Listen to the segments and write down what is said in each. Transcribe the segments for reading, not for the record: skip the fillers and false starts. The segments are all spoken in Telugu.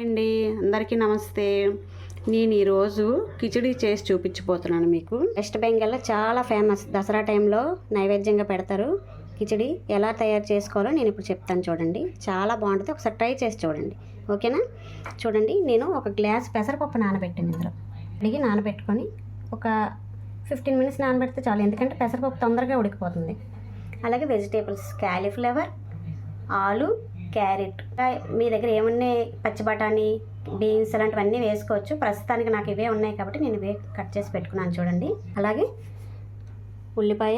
అండి, అందరికీ నమస్తే. నేను ఈరోజు కిచిడి చేసి చూపించబోతున్నాను మీకు. వెస్ట్ బెంగాల్లో చాలా ఫేమస్, దసరా టైంలో నైవేద్యంగా పెడతారు. కిచిడి ఎలా తయారు చేసుకోవాలో నేను ఇప్పుడు చెప్తాను చూడండి. చాలా బాగుంటుంది, ఒకసారి ట్రై చేసి చూడండి. ఓకేనా? చూడండి, నేను ఒక గ్లాస్ పెసరపప్పు నానబెట్టాను. ఇందులో అడిగి నానబెట్టుకొని ఒక 15 మినిట్స్ నానబెడితే చాలు, ఎందుకంటే పెసరపప్పు తొందరగా ఉడికిపోతుంది. అలాగే వెజిటేబుల్స్, క్యాలీఫ్లవర్, ఆలు, క్యారెట్, మీ దగ్గర ఏమున్నాయి, పచ్చి బఠానీ, బీన్స్ అలాంటివన్నీ వేసుకోవచ్చు. ప్రస్తుతానికి నాకు ఇవే ఉన్నాయి కాబట్టి నేను ఇవే కట్ చేసి పెట్టుకున్నాను చూడండి. అలాగే ఉల్లిపాయ,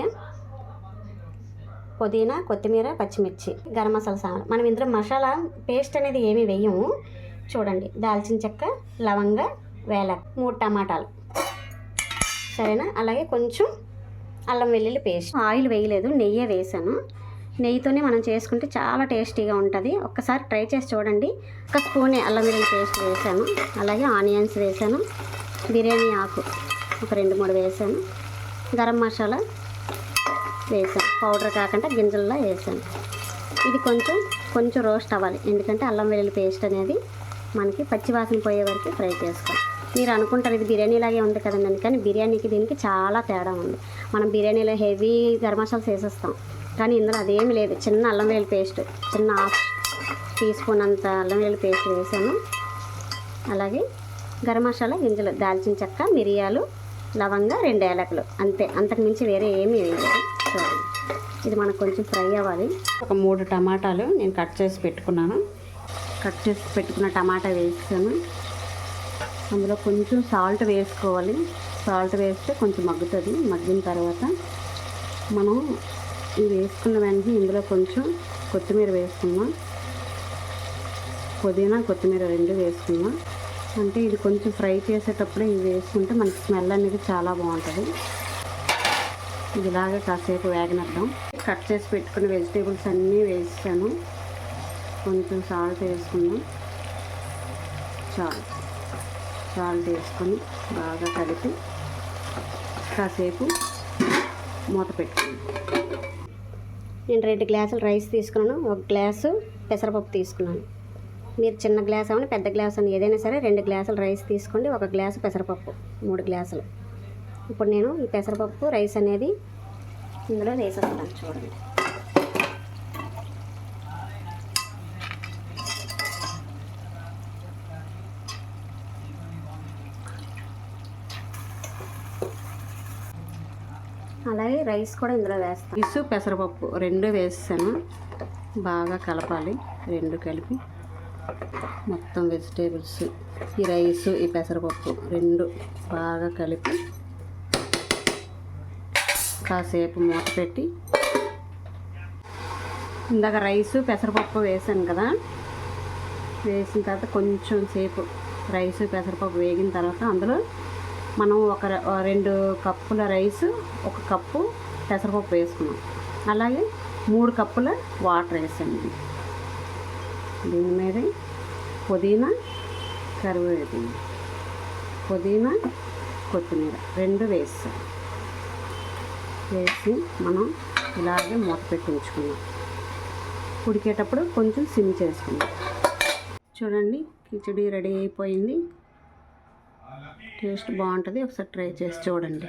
పుదీనా, కొత్తిమీర, పచ్చిమిర్చి, గరం మసాలా సామాన్. మనం ఇందులో మసాలా పేస్ట్ అనేది ఏమీ వేయము. చూడండి, దాల్చిన చెక్క, లవంగ, వేల, 3 టమాటాలు, సరేనా? అలాగే కొంచెం అల్లం వెల్లుల్లి పేస్ట్. ఆయిల్ వేయలేదు, నెయ్యే వేసాను. నెయ్యితోనే మనం చేసుకుంటే చాలా టేస్టీగా ఉంటుంది. ఒక్కసారి ట్రై చేసి చూడండి. ఒక స్పూనే అల్లం వెల్లుల్లి పేస్ట్ వేసాను. అలాగే ఆనియన్స్ వేసాను, బిర్యానీ ఆకు ఒక 2-3 వేసాను, గరం మసాలా వేసాను, పౌడర్ కాకుండా గింజల్లో వేసాను. ఇది కొంచెం రోస్ట్ అవ్వాలి, ఎందుకంటే అల్లం వెల్లుల్లి పేస్ట్ అనేది మనకి పచ్చివాసన పోయే వరకు ఫ్రై చేసుకోవాలి. మీరు అనుకుంటారు ఇది బిర్యానీలాగే ఉంది కదండి, కానీ బిర్యానీకి దీనికి చాలా తేడా ఉంది. మనం బిర్యానీలో హెవీ గరం మసాలాస్ వేసేస్తాం, కానీ ఇందులో అదేమి లేదు. చిన్న అల్లం వెల్లుల్లి పేస్ట్, చిన్న 1/2 టీ స్పూన్ అంత అల్లం వెల్లుల్లి పేస్ట్ వేసాను. అలాగే గరం మసాలా గింజలు, దాల్చిన చెక్క, మిరియాలు, లవంగా, 2 ఏలకులు, అంతే. అంతకు మించి వేరే ఏమీ వేయలేదు. చూడండి, ఇది మనకు కొంచెం ఫ్రై అవ్వాలి. ఒక 3 టమాటాలు నేను కట్ చేసి పెట్టుకున్నాను. కట్ చేసి పెట్టుకున్న టమాటా వేసాను. అందులో కొంచెం సాల్ట్ వేసుకోవాలి. సాల్ట్ వేస్తే కొంచెం మగ్గుతుంది. మగ్గిన తర్వాత మనం ఇవి వేసుకున్న వెంటనే ఇందులో కొంచెం కొత్తిమీర వేసుకున్నాం. పుదీనా, కొత్తిమీర 2 వేసుకున్నాం. అంటే ఇది కొంచెం ఫ్రై చేసేటప్పుడే ఇవి వేసుకుంటే మనకి స్మెల్ అనేది చాలా బాగుంటుంది. ఇలాగే కాసేపు వేగనిద్దాం. కట్ చేసి పెట్టుకున్న వెజిటేబుల్స్ అన్నీ వేసాను. కొంచెం సాల్ట్ వేసుకున్నాం. సాల్ట్ వేసుకొని బాగా కలిపి కాసేపు మూత పెట్టుకున్నాం. నేను 2 గ్లాసులు రైస్ తీసుకున్నాను, 1 గ్లాసు పెసరపప్పు తీసుకున్నాను. మీరు చిన్న గ్లాస్ అవని పెద్ద గ్లాస్ అని ఏదైనా సరే 2 గ్లాసులు రైస్ తీసుకోండి, 1 గ్లాసు పెసరపప్పు, 3 గ్లాసులు. ఇప్పుడు నేను ఈ పెసరపప్పు రైస్ అనేది ఇందులో వేసేస్తాను. చూడండి, అలాగే రైస్ కూడా ఇందులో వేస్తాను. రైసు, పెసరపప్పు 2 వేసాను. బాగా కలపాలి. 2 కలిపి మొత్తం వెజిటేబుల్స్, ఈ రైసు, ఈ పెసరపప్పు 2 బాగా కలిపి కాసేపు మూత పెట్టి, ఇందాక రైసు పెసరపప్పు వేసాను కదా, వేసిన తర్వాత కొంచెం సేపు రైసు పెసరపప్పు వేగిన తర్వాత అందులో మనం 2 కప్పుల రైసు, 1 కప్పు పెసరపప్పు వేసుకున్నాం. అలాగే 3 కప్పుల వాటర్ వేసాను. దీని మీద పుదీనా, కరివేపాకు, పుదీనా, కొత్తిమీర 2 వేసాం. వేసి మనం ఇలాగే మూత పెట్టి ఉంచుకున్నాం. ఉడికేటప్పుడు కొంచెం సిమ్ చేసుకున్నాం. చూడండి, కిచిడి రెడీ అయిపోయింది. టేస్ట్ బాగుంటుంది, ఒకసారి ట్రై చేసి చూడండి.